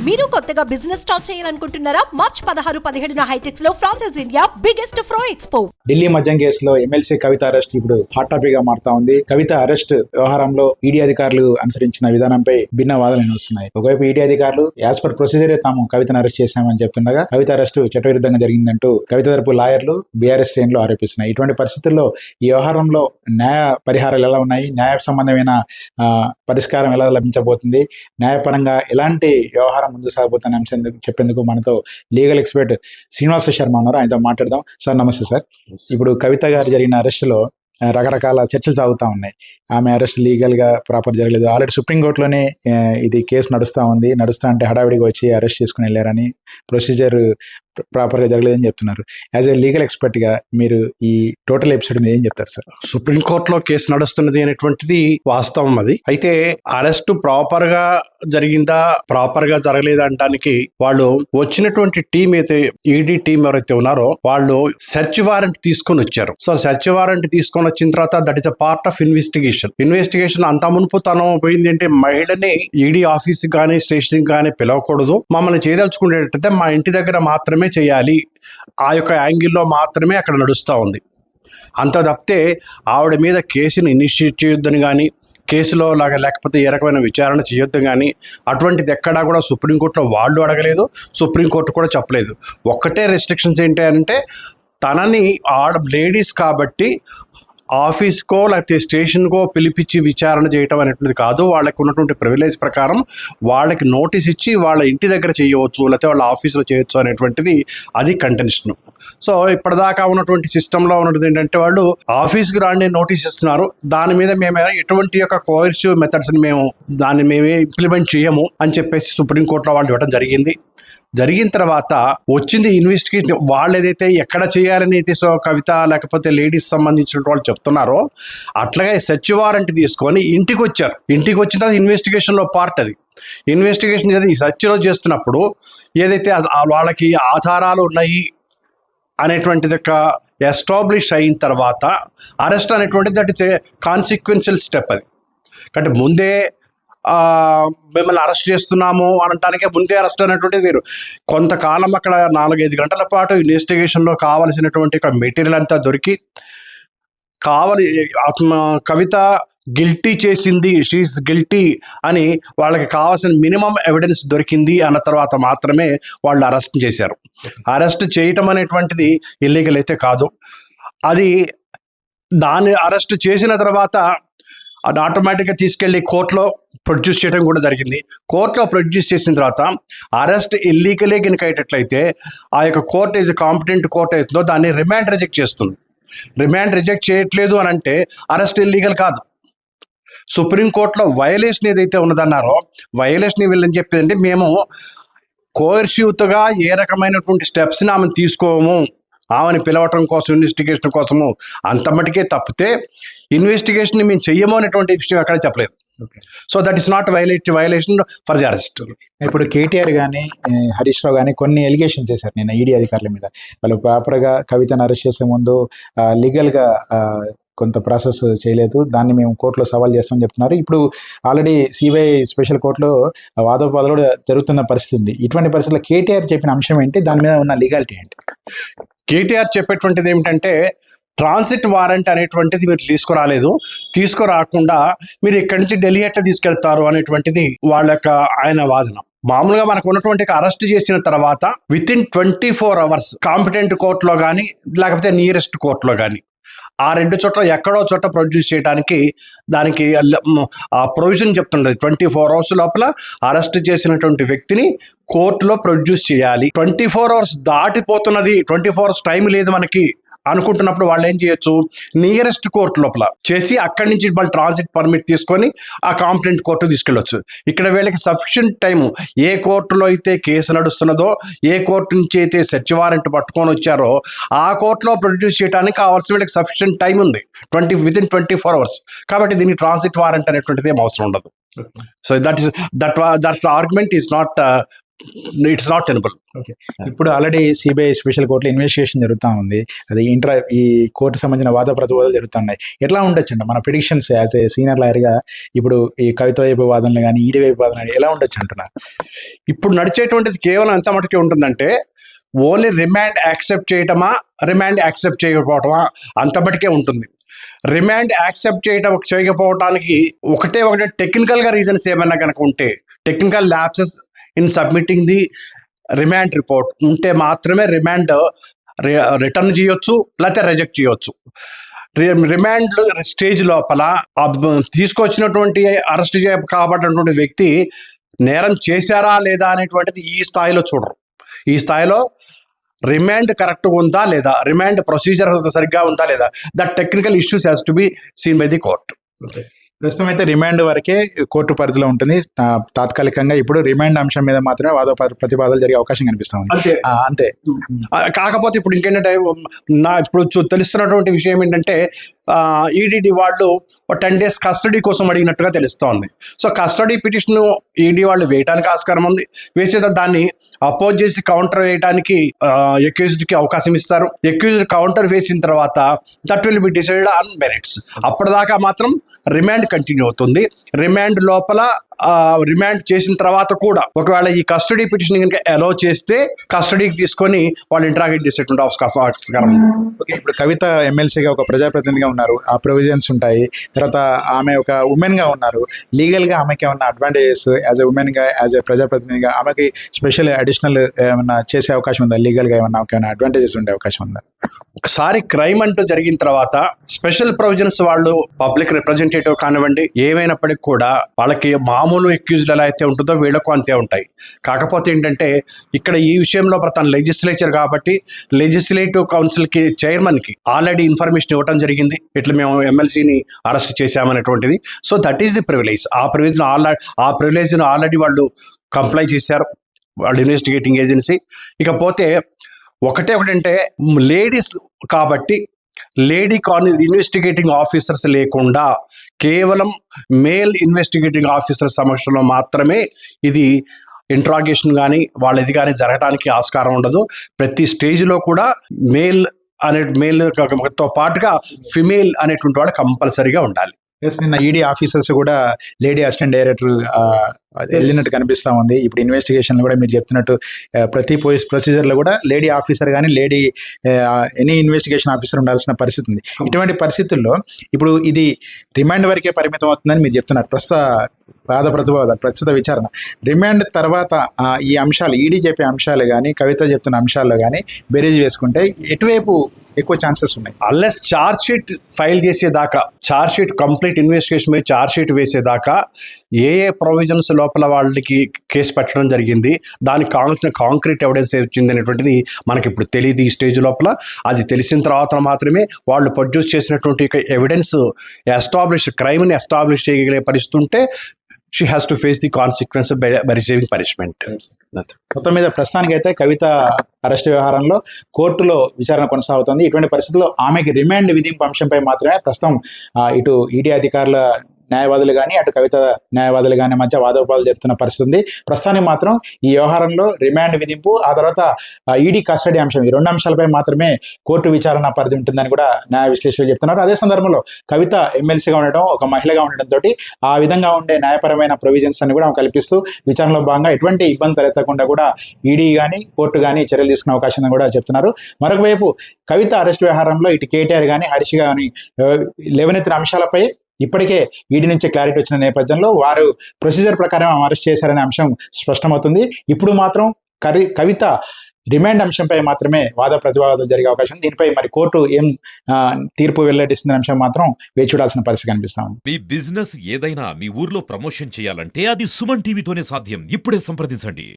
మీరు కొత్తగా business start చేయాలనుకుంటున్నారా? మార్చ్ 16-17 హైటెక్స్ లో franchise India biggest ఫ్రో expo. Delhi మద్యం కేసులో ఎమ్మెల్సీ కవిత అరెస్ట్ ఇప్పుడు హాట్ టాపిక్ గా మారుతా ఉంది. కవిత అరెస్ట్ వ్యవహారంలో ఈడీ అధికారులు అనుసరించిన విధానంపై భిన్న వాదనలు వస్తున్నాయి. ఒకవైపు ఈడీ అధికారులు యాజ్ పర్ ప్రొసీజరే తాము కవితను అరెస్ట్ చేశామని చెప్తుండగా, కవిత అరెస్టు చట్టవిరుద్ధంగా జరిగిందంటూ కవిత తరపు లాయర్లు బీఆర్ఎస్ శ్రేణులు ఆరోపిస్తున్నాయి. ఇటువంటి పరిస్థితుల్లో ఈ వ్యవహారంలో న్యాయ పరిహారాలు ఎలా ఉన్నాయి, న్యాయ సంబంధమైన పరిష్కారం ఎలా లభించబోతుంది, న్యాయపరంగా ఎలాంటి వ్యవహారం ముందు సాగబోతున్న అంశం చెప్పేందుకు మనతో లీగల్ ఎక్స్పర్ట్ శ్రీనివాస శర్మ ఉన్నారు. ఆయనతో మాట్లాడదాం. సార్ నమస్తే సార్. ఇప్పుడు కవిత గారు జరిగిన అరెస్టులో రకరకాల చర్చలు సాగుతూ ఉన్నాయి. ఆమె అరెస్ట్ లీగల్గా ప్రాపర్ జరగలేదు. ఆల్రెడీ సుప్రీంకోర్టులోనే ఇది కేసు నడుస్తూ ఉంది. నడుస్తూ అంటే హడావిడిగా వచ్చి అరెస్ట్ చేసుకుని వెళ్ళారని, ప్రొసీజర్ ప్రాపర్గా జరగలేదని చెప్తున్నారు. యాజ్ ఏ లీగల్ ఎక్స్పర్ట్గా మీరు ఈ టోటల్ ఎపిసోడ్ మీద ఏం చెప్తారు సార్? సుప్రీంకోర్టులో కేసు నడుస్తున్నది అనేటువంటిది వాస్తవం. అది అయితే అరెస్ట్ ప్రాపర్గా జరిగిందా, ప్రాపర్గా జరగలేదా అనడానికి వాళ్ళు వచ్చినటువంటి టీం అయితే ఈడీ టీం ఎవరైతే ఉన్నారో వాళ్ళు సెర్చ్ వారెంట్ తీసుకొని వచ్చారు. సో సెర్చ్ వారెంట్ తీసుకొని వచ్చిన తర్వాత that is a part of investigation. అంత మునుపు తను పోయింది ఏంటి, మహిళని ఈడీ ఆఫీస్ కానీ స్టేషన్ కానీ పిలవకూడదు, మమ్మల్ని చేయదలుచుకునేటైతే మా ఇంటి దగ్గర మాత్రమే చేయాలి, ఆ యొక్క యాంగిల్లో మాత్రమే అక్కడ నడుస్తూ ఉంది. అంత తప్పితే ఆవిడ మీద కేసుని ఇనిషియేట్ చేయొద్దని కానీ, కేసులో లేకపోతే ఏ రకమైన విచారణ చేయొద్దు కానీ అటువంటిది ఎక్కడా కూడా సుప్రీంకోర్టులో వాళ్ళు అడగలేదు, సుప్రీంకోర్టు కూడా చెప్పలేదు. ఒక్కటే రెస్ట్రిక్షన్స్ ఏంటి అంటే, తనని లేడీస్ కాబట్టి ఆఫీస్కో లేకపోతే స్టేషన్కో పిలిపించి విచారణ చేయటం అనేటువంటిది కాదు. వాళ్ళకి ఉన్నటువంటి ప్రివిలేజ్ ప్రకారం వాళ్ళకి నోటీస్ ఇచ్చి వాళ్ళ ఇంటి దగ్గర చేయవచ్చు, లేకపోతే వాళ్ళ ఆఫీస్లో చేయొచ్చు అనేటువంటిది అది కంటెన్షన్. సో ఇప్పటిదాకా ఉన్నటువంటి సిస్టంలో ఉన్నది ఏంటంటే, వాళ్ళు ఆఫీస్కి రాండి నోటీస్ ఇస్తున్నారు, దాని మీద మేము ఎటువంటి యొక్క కోయర్సివ్ మెథడ్స్ని దాన్ని మేమే ఇంప్లిమెంట్ చేయము అని చెప్పేసి సుప్రీంకోర్టులో వాళ్ళు ఇవ్వడం జరిగింది. జరిగిన తర్వాత వచ్చింది ఇన్వెస్టిగేషన్. వాళ్ళు ఏదైతే ఎక్కడ చేయాలని అయితే కవిత లేకపోతే లేడీస్ సంబంధించిన వాళ్ళు చెప్తున్నారో అట్లాగే సెర్చ్ వారెంట్ తీసుకొని ఇంటికి వచ్చారు. ఇంటికి వచ్చిన తర్వాత ఇన్వెస్టిగేషన్లో పార్ట్ అది. ఇన్వెస్టిగేషన్ ఈ సెర్చ్లో చేస్తున్నప్పుడు ఏదైతే వాళ్ళకి ఆధారాలు ఉన్నాయి అనేటువంటిది ఒక ఎస్టాబ్లిష్ అయిన తర్వాత అరెస్ట్ అనేటువంటిది that is a consequential step. అది అంటే ముందే మిమ్మల్ని అరెస్ట్ చేస్తున్నాము అనటానికే ముందే అరెస్ట్ అనేటువంటిది వేరు. కొంతకాలం అక్కడ 4-5 గంటల పాటు ఇన్వెస్టిగేషన్లో కావలసినటువంటి మెటీరియల్ అంతా దొరికి కవిత గిల్టీ చేసింది, షీఈస్ గిల్టీ అని వాళ్ళకి కావాల్సిన మినిమం ఎవిడెన్స్ దొరికింది అన్న తర్వాత మాత్రమే వాళ్ళు అరెస్ట్ చేశారు. అరెస్ట్ చేయటం అనేటువంటిది ఇల్లీగల్ అయితే కాదు. అది దాన్ని అరెస్ట్ చేసిన తర్వాత అది ఆటోమేటిక్గా తీసుకెళ్ళి కోర్టులో ప్రొడ్యూస్ చేయడం కూడా జరిగింది. కోర్టులో ప్రొడ్యూస్ చేసిన తర్వాత అరెస్ట్ ఇల్లీగలే కనుక అయ్యేటట్లయితే ఆ యొక్క కోర్టు ఏది కాంపిటెంట్ కోర్టు అవుతుందో దాన్ని రిమాండ్ రిజెక్ట్ చేస్తుంది. రిమాండ్ రిజెక్ట్ చేయట్లేదు అని అంటే అరెస్ట్ ఇల్లీగల్ కాదు. సుప్రీంకోర్టులో వయలేషన్ ఏదైతే ఉన్నదన్నారో వయలేషన్ వీళ్ళని చెప్పేదంటే, మేము కోయర్సివ్గా ఏ రకమైనటువంటి స్టెప్స్ని ఆమెను తీసుకోము, ఆమెను పిలవటం కోసం ఇన్వెస్టిగేషన్ కోసము అంత మటుకే తప్పితే ఇన్వెస్టిగేషన్ మేము చెయ్యము అనేటువంటి విషయం అక్కడ చెప్పలేదు. So that is not violation for the arrest. ఇప్పుడు కేటీఆర్ కానీ హరీష్ రావు కానీ కొన్ని ఎలిగేషన్స్ చేశారు నేను ఈడీ అధికారుల మీద. వాళ్ళు ప్రాపర్గా కవితను అరెస్ట్ చేసే ముందు లీగల్గా కొంత ప్రాసెస్ చేయలేదు, దాన్ని మేము కోర్టులో సవాల్ చేస్తామని చెప్తున్నారు. ఇప్పుడు ఆల్రెడీ సిబిఐ స్పెషల్ కోర్టులో వాదోపాదాలు కూడా జరుగుతున్న పరిస్థితి ఉంది. ఇటువంటి పరిస్థితుల్లో కేటీఆర్ చెప్పిన అంశం ఏంటి, దాని మీద ఉన్న లీగాలిటీ ఏంటి? కేటీఆర్ చెప్పేటువంటిది ఏమిటంటే, ట్రాన్సిట్ వారెంట్ అనేటువంటిది మీరు తీసుకురాకుండా మీరు ఇక్కడి నుంచి ఢిల్లీ ఎట్లా తీసుకెళ్తారు అనేటువంటిది వాళ్ళ యొక్క ఆయన వాదన. మామూలుగా మనకు ఉన్నటువంటి అరెస్ట్ చేసిన తర్వాత విత్ ఇన్ 24 hours కాంపిటెంట్ కోర్టులో కానీ లేకపోతే నియరెస్ట్ కోర్టులో కానీ ఆ 2 చోట్ల ఎక్కడో చోట ప్రొడ్యూస్ చేయడానికి దానికి ఆ ప్రొవిజన్ చెప్తుండదు. 24 hours లోపల అరెస్ట్ చేసినటువంటి వ్యక్తిని కోర్టులో ప్రొడ్యూస్ చేయాలి. 24 hours దాటిపోతున్నది, 24 hours టైం లేదు మనకి అనుకుంటున్నప్పుడు వాళ్ళు ఏం చేయొచ్చు, నియరెస్ట్ కోర్టు లోపల చేసి అక్కడి నుంచి వాళ్ళు ట్రాన్సిట్ పర్మిట్ తీసుకొని ఆ కాంపిటెంట్ కోర్టు తీసుకెళ్ళొచ్చు. ఇక్కడ వీళ్ళకి సఫిషియంట్ టైము, ఏ కోర్టులో అయితే కేసు నడుస్తున్నదో, ఏ కోర్టు నుంచి అయితే సెర్చ్ వారెంట్ పట్టుకొని వచ్చారో ఆ కోర్టులో ప్రొడ్యూస్ చేయడానికి కావాల్సిన వీళ్ళకి సఫిషియంట్ టైం ఉంది, విత్ ఇన్ 24 hours. కాబట్టి దీనికి ట్రాన్సిట్ వారెంట్ అనేటువంటిది ఏం అవసరం ఉండదు. So that argument is not it's not tenable. ఇప్పుడు ఆల్రెడీ సిబిఐ స్పెషల్ కోర్టులో ఇన్వెస్టిగేషన్ జరుగుతూ ఉంది. అది ఈ కోర్టు సంబంధించిన వాద ప్రతివాదాలు జరుగుతున్నాయి. ఎట్లా ఉండొచ్చు అండి మన ప్రిడిక్షన్స్ యాజ్ ఏ సీనియర్ లాయర్గా? ఇప్పుడు ఈ కవిత వైపు వాదనలు కానీ ఈడీ వైపు వాదనలు ఎలా ఉండొచ్చు అంటున్నారు? ఇప్పుడు నడిచేటువంటిది కేవలం ఎంత మటుకే ఉంటుందంటే ఓన్లీ రిమాండ్ యాక్సెప్ట్ చేయటమా, రిమాండ్ యాక్సెప్ట్ చేయకపోవటమా అంత మటుకే ఉంటుంది. రిమాండ్ యాక్సెప్ట్ చేయకపోవటానికి ఒకటే టెక్నికల్గా రీజన్స్ ఏమైనా కనుక ఉంటే, technical lapses in submitting the remand report ఉంటే మాత్రమే రిమాండ్ రిటర్న్ చేయొచ్చు, లేకపోతే రిజెక్ట్ చేయొచ్చు. రిమాండ్ స్టేజ్ లోపల తీసుకొచ్చినటువంటి అరెస్ట్ కాబట్టినటువంటి వ్యక్తి నేరం చేశారా లేదా అనేటువంటిది ఈ స్థాయిలో చూడరు. ఈ స్థాయిలో రిమాండ్ కరెక్ట్గా ఉందా లేదా, రిమాండ్ ప్రొసీజర్ సరిగ్గా ఉందా లేదా, that technical issues has to be seen by the court. ప్రస్తుతం అయితే రిమాండ్ వరకే కోర్టు పరిధిలో ఉంటుంది తాత్కాలికంగా. ఇప్పుడు రిమాండ్ అంశం మీద మాత్రమే వాద ప్రతివాదాలు జరిగే అవకాశం కనిపిస్తా ఉంది. అంతే. కాకపోతే ఇప్పుడు ఇంకేంటంటే ఇప్పుడు తెలుస్తున్నటువంటి విషయం ఏంటంటే ఈడీడీ వాళ్ళు 10 days కస్టడీ కోసం అడిగినట్టుగా తెలుస్తోంది. సో కస్టడీ పిటిషన్ ఈడీ వాళ్ళు వేయడానికి ఆస్కారం ఉంది. వేసేదా దాన్ని అపోజ్ చేసి కౌంటర్ వేయడానికి అక్యూజ్డ్కి అవకాశం ఇస్తారు. అక్యూజ్డ్ కౌంటర్ వేసిన తర్వాత that will be decided on merits. అప్పటిదాకా మాత్రం రిమాండ్ కంటిన్యూ అవుతుంది. రిమాండ్ లోపల రిమాండ్ చేసిన తర్వాత కూడా ఒకవేళ ఈ కస్టడీ పిటిషన్ కనుక అలౌ చేస్తే కస్టడీకి తీసుకొని వాళ్ళు ఇంటరాగేట్ చేసేటువంటి ఆస్కారం ఉంది. ఓకే, ఇప్పుడు కవిత ఎమ్మెల్సీగా ఒక ప్రజాప్రతినిధిగా ఉన్నారు, ఆ ప్రొవిజన్స్ ఉంటాయి. తర్వాత ఆమె ఒక ఉమెన్ గా ఉన్నారు. లీగల్ గా ఆమెకి ఏమన్నా అడ్వాంటేజెస్ యాజ్ ఎ ఉమెన్ గా, యాజ్ ఎ ప్రజాప్రతినిధిగా ఆమెకి స్పెషల్ అడిషనల్ ఏమన్నా చేసే అవకాశం ఉందా? లీగల్ గా ఏమన్నా అడ్వాంటేజెస్ ఉండే అవకాశం ఉందా? ఒకసారి క్రైమ్ అంటూ జరిగిన తర్వాత స్పెషల్ ప్రొవిజన్స్ వాళ్ళు పబ్లిక్ రిప్రజెంటేటివ్ కానివ్వండి ఏమైనప్పటికీ కూడా వాళ్ళకి మామూలు అక్యూజ్డ్ ఎలా అయితే ఉంటుందో వీళ్ళకు అంతే ఉంటాయి. కాకపోతే ఏంటంటే ఇక్కడ ఈ విషయంలో తన లెజిస్లేచర్ కాబట్టి లెజిస్లేటివ్ కౌన్సిల్కి చైర్మన్కి ఆల్రెడీ ఇన్ఫర్మేషన్ ఇవ్వడం జరిగింది, ఇట్లా మేము ఎమ్మెల్సీని అరెస్ట్ చేశామనేటువంటిది. So that is the privilege. ఆ ప్రివిలేజ్ను ఆల్రెడీ వాళ్ళు కంప్లై చేశారు వాళ్ళు ఇన్వెస్టిగేటింగ్ ఏజెన్సీ. ఇకపోతే ఒకటంటే లేడీస్ కాబట్టి లేడీ ఇన్వెస్టిగేటింగ్ ఆఫీసర్స్ లేకుండా కేవలం మేల్ ఇన్వెస్టిగేటింగ్ ఆఫీసర్ సమక్షంలో మాత్రమే ఇది ఇంట్రాగేషన్ కానీ వాళ్ళది కానీ జరగడానికి ఆస్కారం ఉండదు. ప్రతి స్టేజ్లో కూడా మేల్తో పాటుగా ఫిమేల్ అనేటువంటి వాళ్ళు కంపల్సరీగా ఉండాలి. నిన్న ఈడీ ఆఫీసర్స్ కూడా లేడీ అసిస్టెంట్ డైరెక్టర్ వెళ్ళినట్టు కనిపిస్తా ఉంది. ఇప్పుడు ఇన్వెస్టిగేషన్ కూడా మీరు చెప్తున్నట్టు ప్రతి ప్రొసీజర్లో కూడా లేడీ ఆఫీసర్ కానీ లేడీ ఎనీ ఇన్వెస్టిగేషన్ ఆఫీసర్ ఉండాల్సిన పరిస్థితి ఉంది. ఇటువంటి పరిస్థితుల్లో ఇప్పుడు ఇది రిమాండ్ వరకే పరిమితం అవుతుందని మీరు చెప్తున్నారు. ప్రస్తుత విచారణ రిమాండ్ తర్వాత ఈ అంశాలు ఈడీ చెప్పే అంశాలు కానీ కవిత చెప్తున్న అంశాల్లో కానీ బేరీజ్ వేసుకుంటే ఎటువైపు ఎక్కువ ఛాన్సెస్ ఉన్నాయి? అన్లెస్ ఛార్జ్ షీట్ ఫైల్ చేసేదాకా, ఛార్జ్ షీట్ కంప్లీట్ ఇన్వెస్టిగేషన్ మీద ఛార్జ్ షీట్ వేసేదాకా ఏ ప్రొవిజన్స్ లోపల వాళ్ళకి కేసు పెట్టడం జరిగింది, దానికి కావాల్సిన కాంక్రీట్ ఎవిడెన్స్ వచ్చింది అనేటువంటిది మనకి ఇప్పుడు తెలియదు ఈ స్టేజ్ లోపల. అది తెలిసిన తర్వాత మాత్రమే వాళ్ళు ప్రొడ్యూస్ చేసినటువంటి ఎవిడెన్స్ క్రైమ్ని ఎస్టాబ్లిష్ చేయగలిగే పరిస్థితి ఉంటే she has to face the consequence by receiving punishment. మొత్తం మీద ప్రస్తుతానికైతే కవిత అరెస్ట్ వ్యవహారంలో కోర్టులో విచారణ కొనసాగుతుంది. ఇటువంటి పరిస్థితుల్లో ఆమెకి రిమాండ్ విధింపు అంశంపై మాత్రమే ప్రస్తుతం ఇటు ఈడీ అధికారుల న్యాయవాదులు కానీ అటు కవిత న్యాయవాదులు కానీ మధ్య వాదోపాలు జరుగుతున్న పరిస్థితి ఉంది. ప్రస్తుతానికి మాత్రం ఈ వ్యవహారంలో రిమాండ్ విధింపు, ఆ తర్వాత ఈడీ కస్టడీ అంశం, ఈ 2 అంశాలపై మాత్రమే కోర్టు విచారణ పరిధి ఉంటుందని కూడా న్యాయ విశ్లేషకులు చెప్తున్నారు. అదే సందర్భంలో కవిత ఎమ్మెల్సీగా ఉండడం, ఒక మహిళగా ఉండడంతో ఆ విధంగా ఉండే న్యాయపరమైన ప్రొవిజన్స్ అన్ని కూడా కల్పిస్తూ విచారణలో భాగంగా ఎటువంటి ఇబ్బంది తలెత్తకుండా కూడా ఈడీ కానీ కోర్టు కానీ చర్యలు తీసుకునే అవకాశం కూడా చెప్తున్నారు. మరొక వైపు కవిత అరెస్ట్ వ్యవహారంలో ఇటు కేటీఆర్ కానీ హరీష్ కానీ లేవనెత్తిన అంశాలపై ఇప్పటికే ఈడీ నుంచి క్లారిటీ వచ్చిన నేపథ్యంలో వారు ప్రొసీజర్ ప్రకారం అరెస్ట్ చేశారనే అంశం స్పష్టమవుతుంది. ఇప్పుడు మాత్రం కవిత రిమాండ్ అంశంపై మాత్రమే వాద ప్రతివాదాలు జరిగే అవకాశం. దీనిపై మరి కోర్టు ఏం తీర్పు వెల్లడిస్తున్న అంశం మాత్రం వేచి చూడాల్సిన పరిస్థితి కనిపిస్తా ఉంది. మీ బిజినెస్ ఏదైనా మీ ఊర్లో ప్రమోషన్ చేయాలంటే అది సుమన్ టీవీతోనే సాధ్యం. ఇప్పుడే సంప్రదించండి.